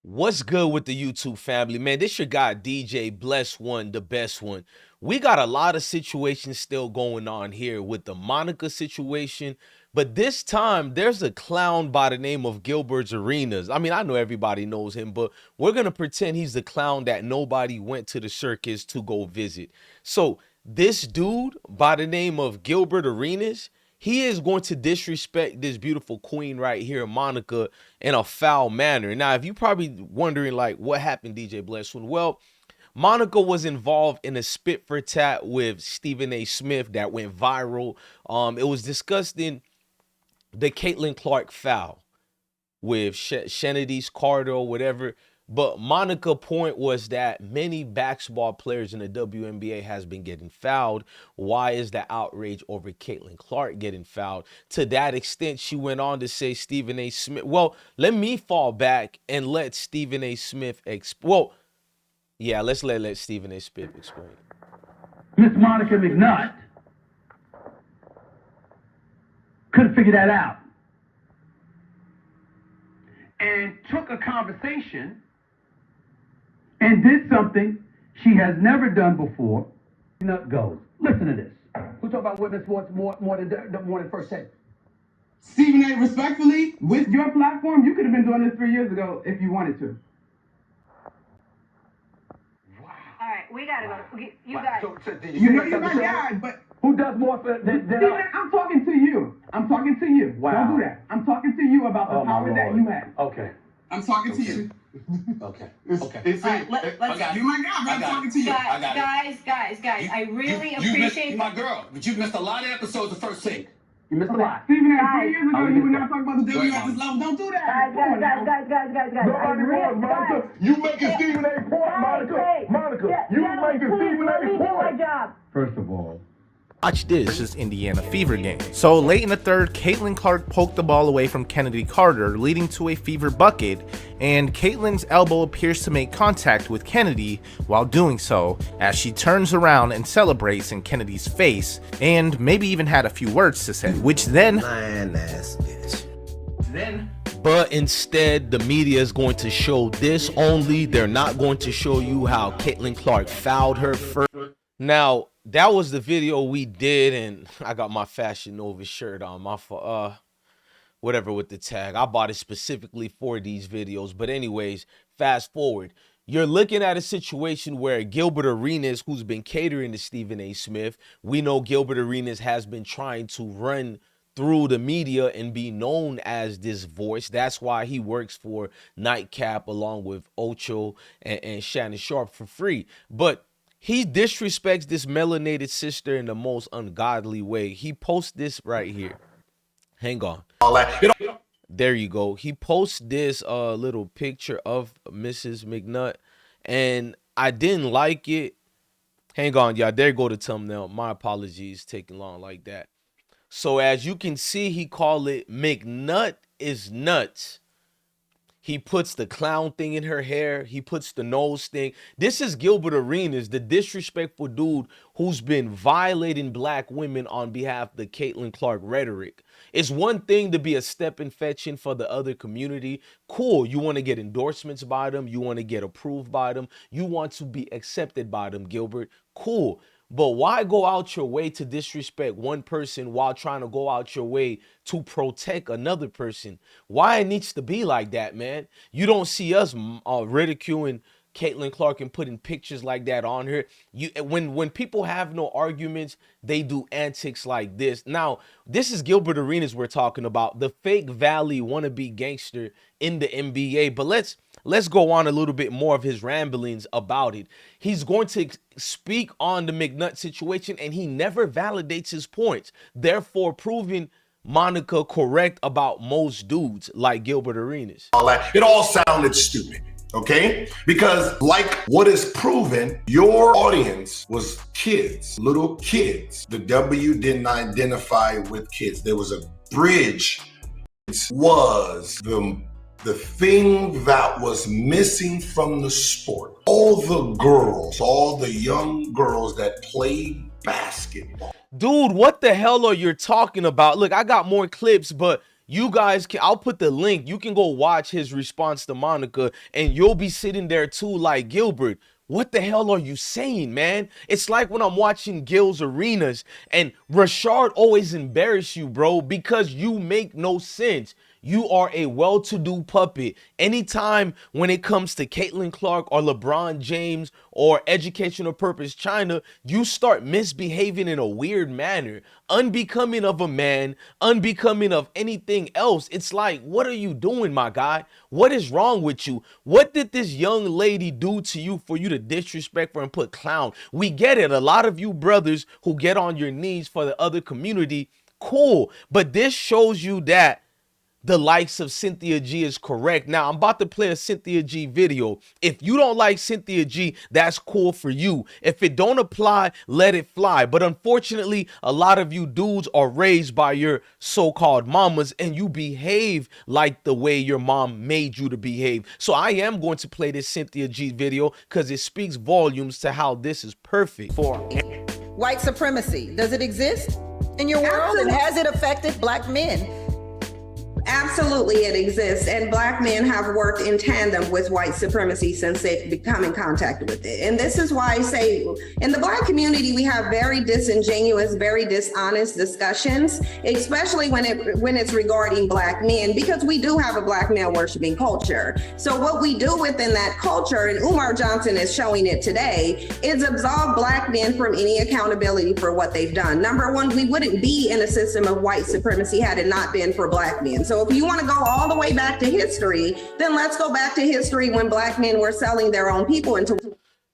What's good with the YouTube family, man? This your guy DJ Blessone, the best one. We got a lot of situations still going on here with the Monica situation, but this time there's a clown by the name of Gilbert Arenas. I mean, I know everybody knows him, but we're gonna pretend he's the clown that nobody went to the circus to go visit. So this dude by the name of Gilbert Arenas, he is going to disrespect this beautiful queen right here, Monica, in a foul manner. Now, if you probably wondering like what happened, DJ Blessone, well, Monica was involved in a spit for tat with Stephen A. Smith that went viral. It was discussed in the Caitlin Clark foul with Shennedy's Carter or whatever. But Monica's point was that many basketball players in the WNBA has been getting fouled. Why is the outrage over Caitlin Clark getting fouled? To that extent, she went on to say Stephen A. Smith. Well, let me fall back and let Stephen A. Smith let's let Stephen A. Smith explain. Miss Monica McNutt couldn't figure that out and took a conversation and did something she has never done before. Nut goes. Listen to this. We talk about women's sports more than First Take. Stephen A. respectfully, With your platform, you could have been doing this 3 years ago if you wanted to. All right, we gotta go. You got it. you know you're my guy, but Who does more than I'm talking to you. I'm talking to you. Wow. Don't do that. I'm talking to you about the power that you have. Okay. I'm talking to you. Okay. It's, All right, let's you're my guy, but I'm talking to you. guys. I really appreciate you my girl, but you've missed a lot of episodes of First Take. You missed a lot. Stephen A. 3 years ago, you were not talking about the W W at this level. Don't do that. guys. Nobody was, Monica. You making Stephen A. point, Monica. Monica, you making Stephen A. point. First of all, Watch this. This is Indiana Fever game. So late in the third, Caitlin Clark poked the ball away from Kennedy Carter, leading to a Fever bucket, and Caitlin's elbow appears to make contact with Kennedy while doing so, as she turns around and celebrates in Kennedy's face, and maybe even had a few words to say, which then... But instead, the media is going to show this only. They're not going to show you how Caitlin Clark fouled her first. Now, that was the video we did, and I got my Fashion Nova shirt on, my whatever with the tag. I bought it specifically for these videos. But anyways, fast forward. You're looking at a situation where Gilbert Arenas, who's been catering to Stephen A. Smith, we know Gilbert Arenas has been trying to run through the media and be known as this voice. That's why he works for Nightcap along with Ocho and Shannon Sharp for free. But he disrespects this melanated sister in the most ungodly way. He posts this right here. Hang on. There you go. He posts this little picture of Mrs. McNutt, and I didn't like it. Hang on, y'all. There go the thumbnail. My apologies taking long like that. So as you can see, he called it McNutt is nuts. He puts the clown thing in her hair. He puts the nose thing. This is Gilbert Arenas, the disrespectful dude who's been violating black women on behalf of the Caitlin Clark rhetoric. It's one thing to be a stepping fetching for the other community. Cool. You want to get endorsements by them. You want to get approved by them. You want to be accepted by them, Gilbert. Cool. But why go out your way to disrespect one person while trying to go out your way to protect another person? Why it needs to be like that, man? You don't see us ridiculing Caitlin Clark and putting pictures like that on her. When people have no arguments, they do antics like this. Now, this is Gilbert Arenas we're talking about, the fake Valley wannabe gangster in the NBA. But let's go on a little bit more of his ramblings about it. He's going to speak on the McNutt situation, and he never validates his points, therefore proving Monica correct about most dudes like Gilbert Arenas. It all sounded stupid. Okay? Because like what is proven, your audience was kids, little kids. The W didn't identify with kids. There was a bridge. It was the thing that was missing from the sport. All the girls, all the young girls that played basketball. Dude, what the hell are you talking about? Look, I got more clips, but You guys can, I'll put the link. You can go watch his response to Monica, and you'll be sitting there too like, Gilbert, what the hell are you saying, man? It's like when I'm watching Gil's Arenas and Rashard always embarrass you, bro, because you make no sense. You are a well-to-do puppet. Anytime when it comes to Caitlin Clark or LeBron James or Educational Purpose China, you start misbehaving in a weird manner, unbecoming of a man, unbecoming of anything else. It's like, what are you doing, my guy? What is wrong with you? What did this young lady do to you for you to disrespect her and put clown? We get it. A lot of you brothers who get on your knees for the other community, cool. But this shows you that the likes of Cynthia G is correct. Now, I'm about to play a Cynthia G video. If you don't like Cynthia G, that's cool for you. If it don't apply, let it fly. But unfortunately, a lot of you dudes are raised by your so-called mamas and you behave like the way your mom made you to behave. So I am going to play this Cynthia G video because it speaks volumes to how this is perfect. For white supremacy, does it exist in your world? And has it affected black men? Absolutely, it exists, and black men have worked in tandem with white supremacy since they've come in contact with it. And this is why I say, in the black community, we have very disingenuous, very dishonest discussions, especially when it's regarding black men, because we do have a black male worshiping culture. So what we do within that culture, and Umar Johnson is showing it today, is absolve black men from any accountability for what they've done. Number one, we wouldn't be in a system of white supremacy had it not been for black men. So if you want to go all the way back to history, then let's go back to history when black men were selling their own people into.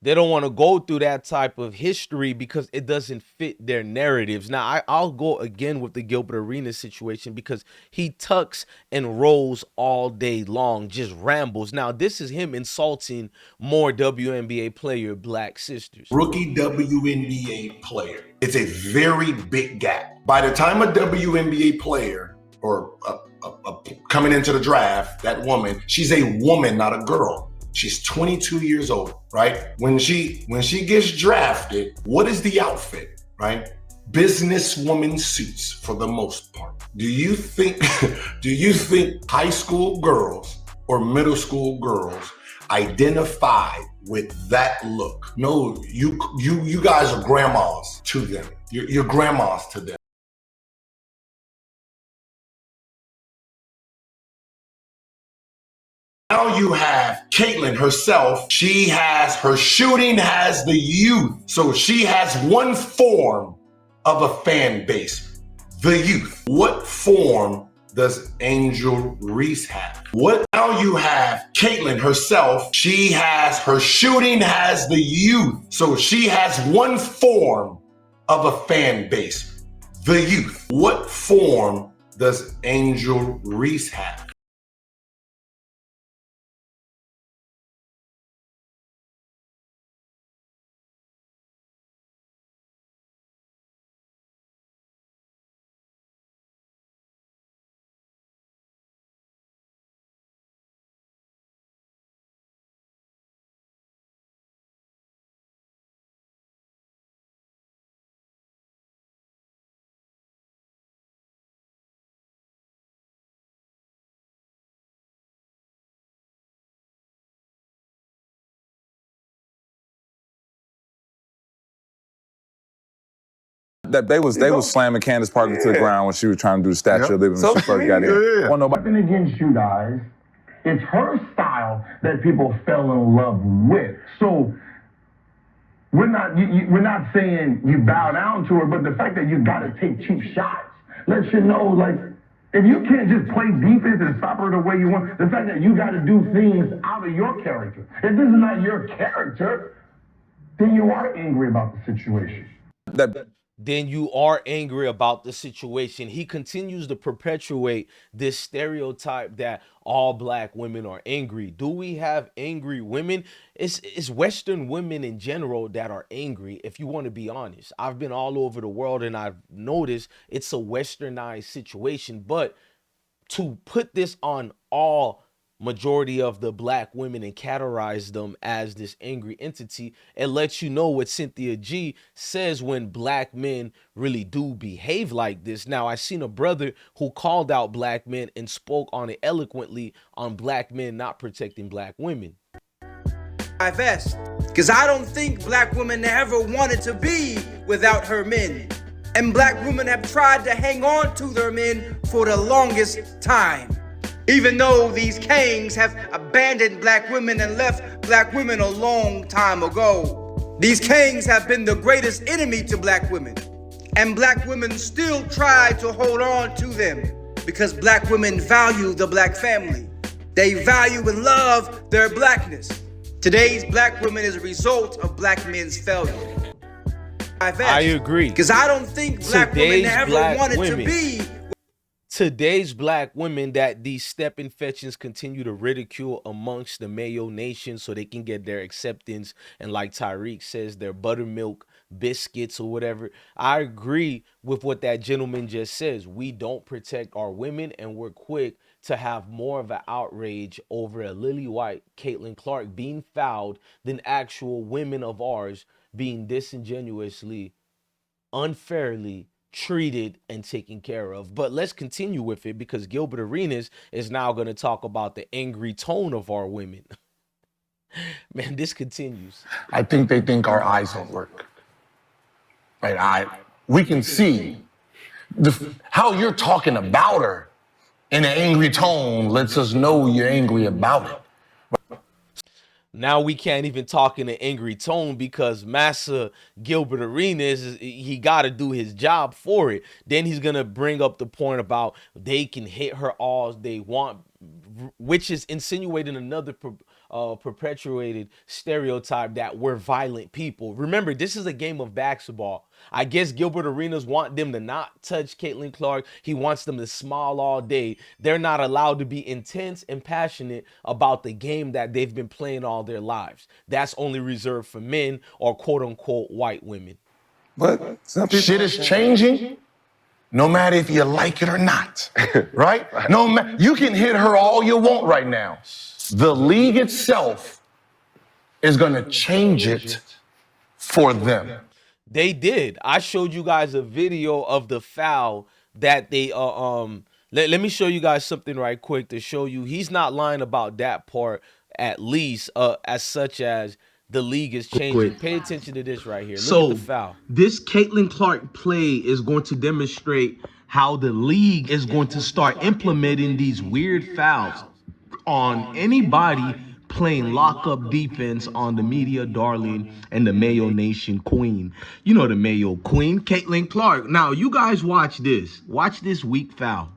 They don't want to go through that type of history because it doesn't fit their narratives. Now, I'll go again with the Gilbert Arenas situation because he tucks and rolls all day long, just rambles. Now, this is him insulting more WNBA player black sisters. Rookie WNBA player. It's a very big gap. By the time a WNBA player or coming into the draft, that woman, she's a woman, not a girl. She's 22 years old, right? When she gets drafted, what is the outfit, right? Businesswoman suits for the most part. Do you think high school girls or middle school girls identify with that look? No, you guys are grandmas to them. You're grandmas to them. Now you have Caitlin herself. She has her shooting, has the youth. So she has one form of a fan base, the youth. What form does Angel Reese have? What now you have Caitlin herself. She has her shooting, has the youth. So she has one form of a fan base, the youth. What form does Angel Reese have? That they was slamming Candace Parker to the ground when she was trying to do the Statue of Liberty when she first got in. Well, Nothing against you guys. It's her style that people fell in love with. So we're not saying you bow down to her, but the fact that you got to take cheap shots lets you know, like, if you can't just play defense and stop her the way you want, the fact that you got to do things out of your character. If this is not your character, then you are angry about the situation. Then you are angry about the situation. He continues to perpetuate this stereotype that all black women are angry. Do we have angry women? It's Western women in general that are angry, if you want to be honest. I've been all over the world and I've noticed it's a westernized situation. But to put this on all majority of the black women and categorize them as this angry entity. It lets you know what Cynthia G says when black men really do behave like this. Now, I seen a brother who called out black men and spoke on it eloquently on black men not protecting black women. Because I don't think black women ever wanted to be without her men. And black women have tried to hang on to their men for the longest time. Even though these kings have abandoned black women and left black women a long time ago. These kings have been the greatest enemy to black women. And black women still try to hold on to them because black women value the black family. They value and love their blackness. Today's black women is a result of black men's failure. I agree. Because I don't think black women ever wanted to be. Today's black women that these stepping fetchings continue to ridicule amongst the Mayo Nation so they can get their acceptance and, like Tyreek says, their buttermilk biscuits or whatever. I agree with what that gentleman just says. We don't protect our women, and we're quick to have more of an outrage over a lily white Caitlin Clark being fouled than actual women of ours being disingenuously, unfairly treated and taken care of. But let's continue with it, because Gilbert Arenas is now going to talk about the angry tone of our women. Man, this continues. I think they think our eyes don't work. Right? We can see how you're talking about her in an angry tone lets us know you're angry about it. Now we can't even talk in an angry tone because Massa Gilbert Arenas, he got to do his job for it. Then he's going to bring up the point about they can hit her all they want, which is insinuating another perpetuated stereotype that we're violent people. Remember, this is a game of basketball. I guess Gilbert Arenas want them to not touch Caitlin Clark. He wants them to smile all day. They're not allowed to be intense and passionate about the game that they've been playing all their lives. That's only reserved for men or quote unquote white women. But shit is changing. No matter if you like it or not, right? You can hit her all you want right now. The league itself is going to change it for them. They did. I showed you guys a video of the foul that they let me show you guys something right quick to show you he's not lying about that part, at least as such as the league is changing. Pay attention to this right here. Look at the foul. This Caitlin Clark play is going to demonstrate how the league is going to start implementing these weird fouls on anybody playing lockup defense on the media darling and the Mayo Nation queen. You know the Mayo queen, Caitlin Clark. Now, you guys watch this. Watch this weak foul.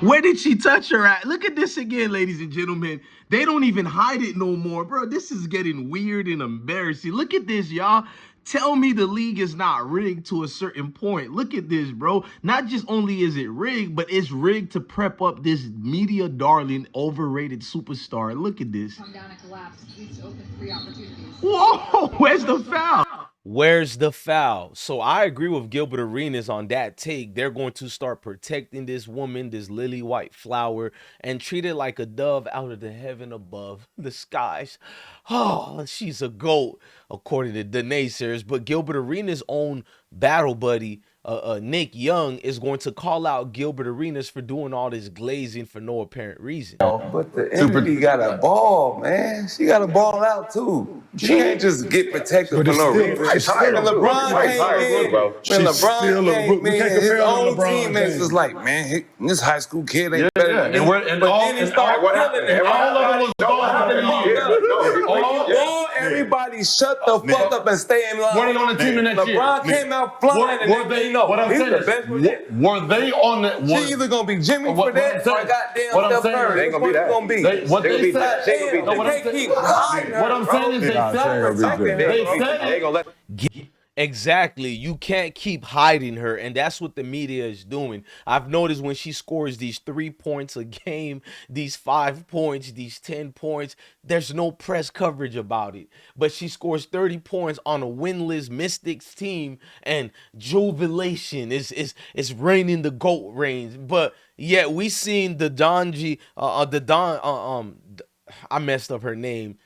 Where did she touch her at? Look at this again, ladies and gentlemen. They don't even hide it no more, bro. This is getting weird and embarrassing. Look at this, y'all. Tell me the league is not rigged to a certain point. Look at this, bro. Not just only is it rigged, but it's rigged to prep up this media darling, overrated superstar. Look at this. Come down and collapse. Each open 3 opportunities. Whoa, where's the foul? Where's the foul? So I agree with Gilbert Arenas on that take. They're going to start protecting this woman, this lily white flower, and treat it like a dove out of the heaven above the skies. Oh, she's a goat, according to the naysayers. But Gilbert Arenas' own battle buddy, Nick Young, is going to call out Gilbert Arenas for doing all this glazing for no apparent reason. But the enemy got a ball, man. She got a ball out too. She can't just get protected for no reason. When LeBron came in, his own teammates was like, man, this high school kid ain't better than me. But then he started everybody shut the fuck up and stay in line. Were they on the team the next year? LeBron came out flying and were they? What I'm saying is, were they on the? She either gonna be Jimmy Fredette or goddamn Steph Curry. They gonna be that. Gonna be. What they said. They keep hiding her. What I'm saying is they said. Exactly. You can't keep hiding her, and that's what the media is doing. I've noticed when she scores these 3 points a game, these 5 points, these 10 points, there's no press coverage about it. But she scores 30 points on a winless Mystics team, and jubilation is reigning the GOAT reigns. But yet we seen the Donji, I messed up her name.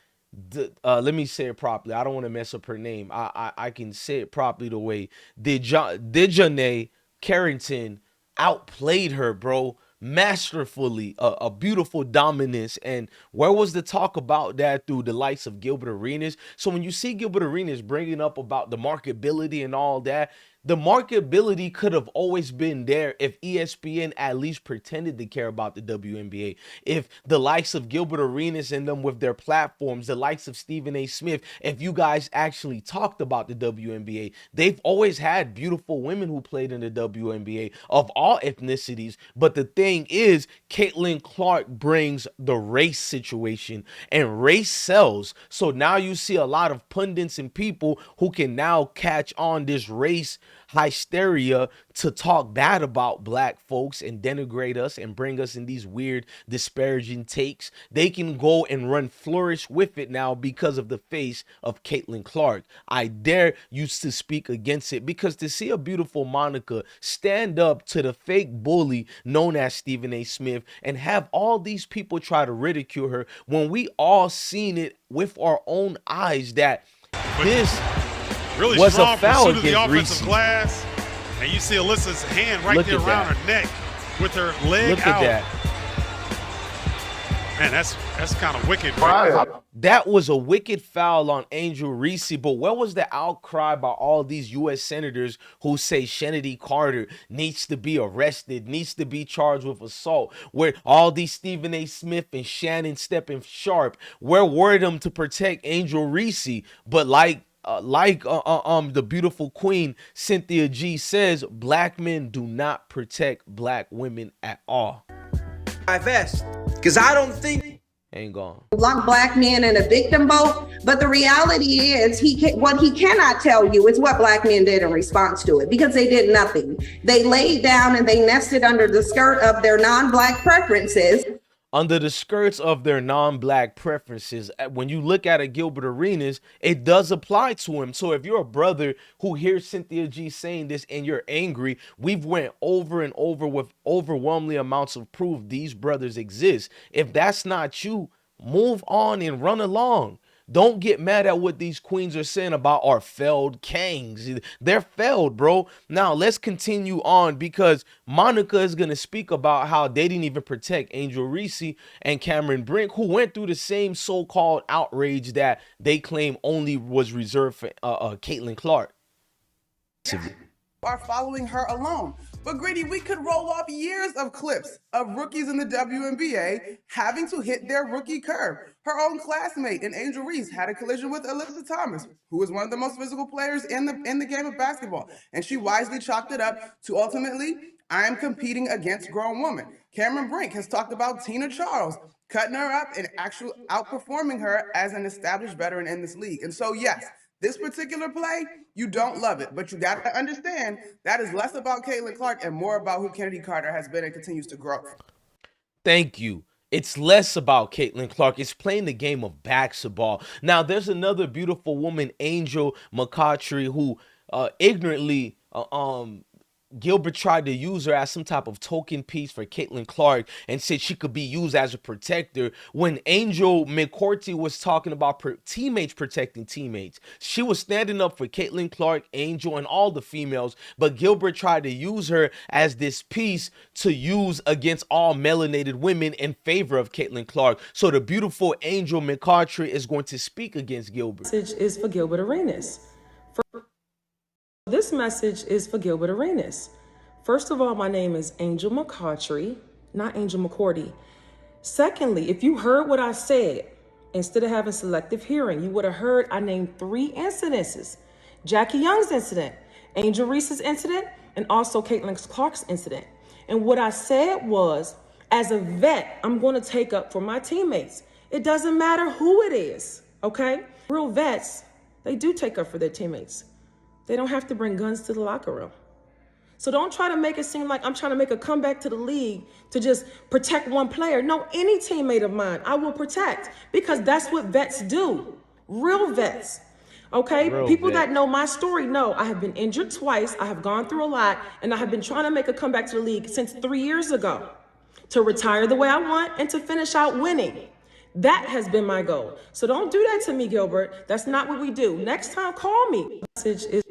Let me say it properly. I don't want to mess up her name. I can say it properly the way Dejanay Carrington outplayed her, bro, masterfully. A beautiful dominance. And where was the talk about that through the likes of Gilbert Arenas? So when you see Gilbert Arenas bringing up about the marketability and all that, the marketability could have always been there if ESPN at least pretended to care about the WNBA. If the likes of Gilbert Arenas and them with their platforms, the likes of Stephen A. Smith, if you guys actually talked about the WNBA, they've always had beautiful women who played in the WNBA of all ethnicities. But the thing is, Caitlin Clark brings the race situation, and race sells. So now you see a lot of pundits and people who can now catch on this race hysteria to talk bad about black folks and denigrate us and bring us in these weird disparaging takes. They can go and run flourish with it now because of the face of Caitlin Clark. I dare you to speak against it, because to see a beautiful Monica stand up to the fake bully known as Stephen A. Smith and have all these people try to ridicule her when we all seen it with our own eyes that this really was strong a foul pursuit of the against offensive Reese. glass, and you see Alyssa's hand right Look there at around that. her neck with her leg Look out. at that. Man, that's kind of wicked. Right? That was a wicked foul on Angel Reese, but where was the outcry by all these U.S. senators who say Shanity Carter needs to be arrested, needs to be charged with assault? Where all these Stephen A. Smith and Shannon Steppin Sharp, where were them to protect Angel Reese? But like the beautiful queen Cynthia G says, black men do not protect black women at all. Because I don't think Ain't gone. Lock black men in a victim boat, but the reality is what he cannot tell you is what black men did in response to it, because they did nothing. They laid down and they nested under the skirt of their non-black preferences. Under the skirts of their non-black preferences. When you look at a Gilbert Arenas, it does apply to him. So if you're a brother who hears Cynthia G saying this and you're angry, we've went over and over with overwhelming amounts of proof these brothers exist. If that's not you, move on and run along. Don't get mad at what these queens are saying about our failed kings. They're failed, bro. Now, let's continue on, because Monica is going to speak about how they didn't even protect Angel Reese and Cameron Brink, who went through the same so-called outrage that they claim only was reserved for Caitlin Clark. Are following her alone. But Grady, we could roll off years of clips of rookies in the WNBA having to hit their rookie curve. Her own classmate in Angel Reese had a collision with Alyssa Thomas, who is one of the most physical players in the game of basketball. And she wisely chalked it up to ultimately, I am competing against grown women. Cameron Brink has talked about Tina Charles cutting her up and actually outperforming her as an established veteran in this league. And so, yes, this particular play, you don't love it, but you got to understand that is less about Caitlin Clark and more about who Kennedy Carter has been and continues to grow. Thank you. It's less about Caitlin Clark. It's playing the game of basketball. Now, there's another beautiful woman, Angel McCoughtry, who ignorantly Gilbert tried to use her as some type of token piece for Caitlin Clark and said she could be used as a protector, when Angel McCourty was talking about teammates protecting teammates. She was standing up for Caitlin Clark, Angel, and all the females, but Gilbert tried to use her as this piece to use against all melanated women in favor of Caitlin Clark. So the beautiful Angel McCourty is going to speak against Gilbert. This message is for Gilbert Arenas. This message is for Gilbert Arenas. First of all, my name is Angel McCoughtry, not Angel McCourty. Secondly, if you heard what I said, instead of having selective hearing, you would have heard I named 3 incidences. Jackie Young's incident, Angel Reese's incident, and also Caitlin Clark's incident. And what I said was, as a vet, I'm going to take up for my teammates. It doesn't matter who it is, okay? Real vets, they do take up for their teammates. They don't have to bring guns to the locker room. So don't try to make it seem like I'm trying to make a comeback to the league to just protect one player. No, any teammate of mine, I will protect, because that's what vets do. Real vets. Okay? People that know my story know I have been injured twice, I have gone through a lot, and I have been trying to make a comeback to the league since 3 years ago to retire the way I want and to finish out winning. That has been my goal. So don't do that to me, Gilbert. That's not what we do. Next time, call me. Message is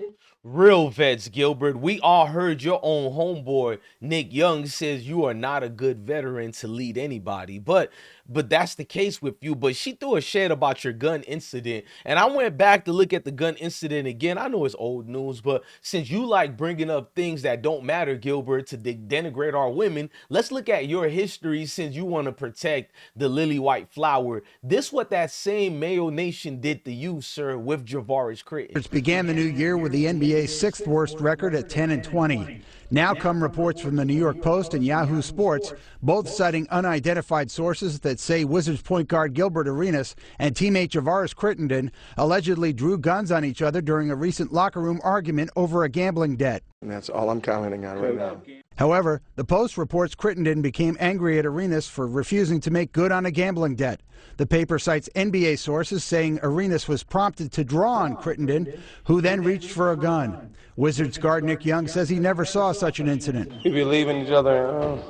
Real vets, Gilbert. We all heard your own homeboy, Nick Young, says you are not a good veteran to lead anybody. But that's the case with you. But she threw a shade about your gun incident. And I went back to look at the gun incident again. I know it's old news, but since you like bringing up things that don't matter, Gilbert, to denigrate our women, let's look at your history since you want to protect the lily white flower. This what that same Mayo Nation did to you, sir, with Javaris Critton. It began the new year with the NBA's sixth worst record at 10-20. Now come reports from the New York Post and Yahoo Sports, both citing unidentified sources that say Wizards point guard Gilbert Arenas and teammate Javaris Critton allegedly drew guns on each other during a recent locker room argument over a gambling debt. And that's all I'm commenting on right now. However, the Post reports Critton became angry at Arenas for refusing to make good on a gambling debt. The paper cites NBA sources saying Arenas was prompted to draw on Critton, who then reached for a gun. Wizards guard Nick Young says he never saw such an incident. We believe in each other.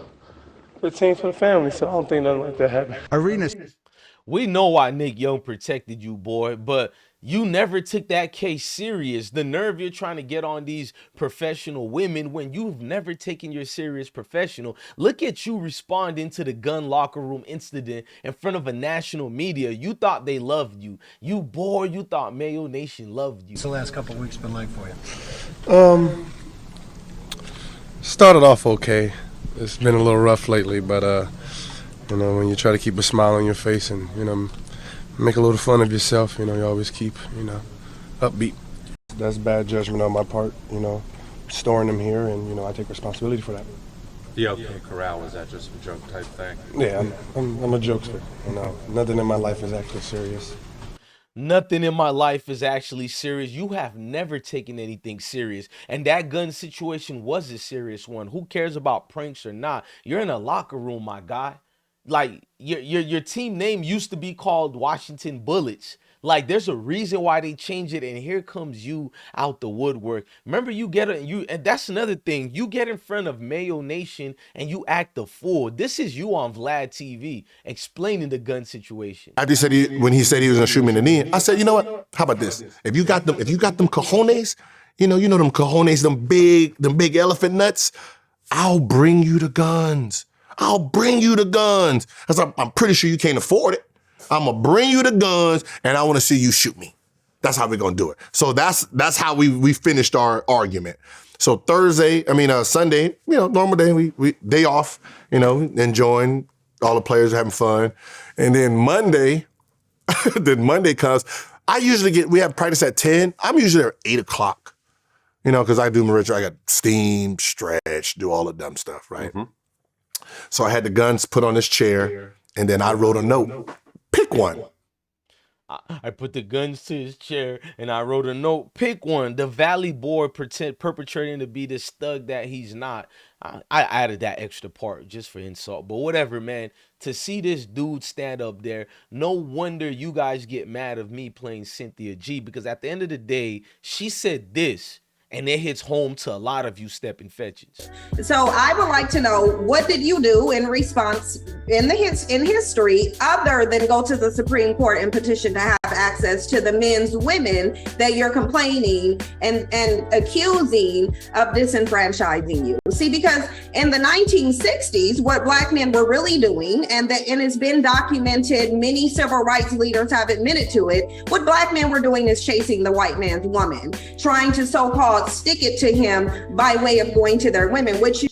We're a team for the family, so I don't think nothing like that happened. Arenas. We know why Nick Young protected you, boy, but you never took that case serious. The nerve you're trying to get on these professional women when you've never taken your serious professional. Look at you responding to the gun locker room incident in front of a national media. You thought they loved you. You thought Mayo Nation loved you. What's the last couple of weeks been like for you? Started off okay. It's been a little rough lately, but when you try to keep a smile on your face and make a little fun of yourself, you always keep upbeat. That's bad judgment on my part, storing them here, and I take responsibility for that. The OK Corral, is that just a joke type thing? Yeah, I'm a jokester. Nothing in my life is actually serious. Nothing in my life is actually serious. You have never taken anything serious. And that gun situation was a serious one. Who cares about pranks or not? You're in a locker room, my guy. Like, your team name used to be called Washington Bullets. Like, there's a reason why they changed it, and here comes you out the woodwork. Remember, and that's another thing. You get in front of Mayo Nation and you act the fool. This is you on Vlad TV explaining the gun situation. After when he said he was gonna shoot me in the knee, I said, you know what? How about this? If you got them cojones, them cojones, them big elephant nuts, I'll bring you the guns. I'll bring you the guns. Because I'm pretty sure you can't afford it. I'm going to bring you the guns, and I want to see you shoot me. That's how we're going to do it. So that's how we finished our argument. So Sunday, normal day, we day off, enjoying, all the players are having fun. And then Monday comes. We have practice at 10. I'm usually there at 8 o'clock, because I do my ritual. I got steam, stretch, do all the dumb stuff, right? Mm-hmm. So I had the guns put on this chair, and then I wrote a note. Pick one. I put the guns to his chair, and I wrote a note. Pick one. The Valley boy perpetrating to be this thug that he's not. I added that extra part just for insult. But whatever, man. To see this dude stand up there, no wonder you guys get mad of me playing Cynthia G, because at the end of the day, she said this. And it hits home to a lot of you stepping fetches. So I would like to know, what did you do in response in history other than go to the Supreme Court and petition to have access to the men's women that you're complaining and accusing of disenfranchising you? See, because in the 1960s, what Black men were really doing, and it's been documented, many civil rights leaders have admitted to it, what Black men were doing is chasing the white man's woman, trying to so-called stick it to him by way of going to their women, which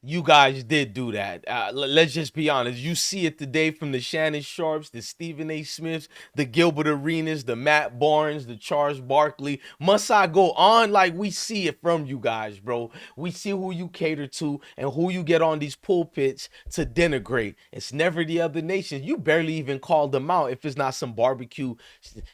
you guys did do that. Let's just be honest. You see it today from the Shannon Sharps, the Stephen A. Smiths, the Gilbert Arenas, the Matt Barnes, the Charles Barkley. Must I go on? Like, we see it from you guys, bro. We see who you cater to and who you get on these pulpits to denigrate. It's never the other nations. You barely even call them out if it's not some barbecue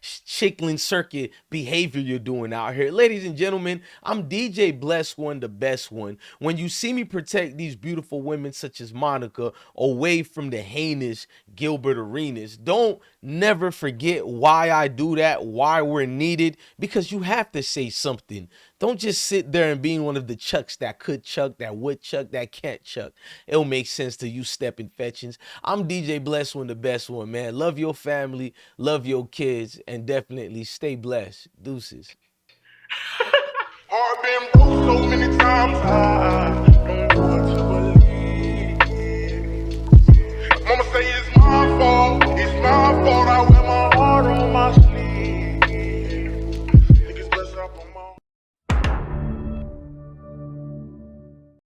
chickling circuit behavior you're doing out here. Ladies and gentlemen, I'm DJ Blessone, the best one. When you see me protect these beautiful women such as Monica away from the heinous Gilbert Arenas, don't never forget why I do that, why we're needed, because you have to say something. Don't just sit there and being one of the chucks that could chuck, that would chuck, that can't chuck. It'll make sense to you stepping fetchings. I'm DJ Blessone, the best one, man. Love your family, love your kids, and definitely stay blessed. Deuces. I've been broke so many times, I don't know what to believe. Mama say it's my fault, I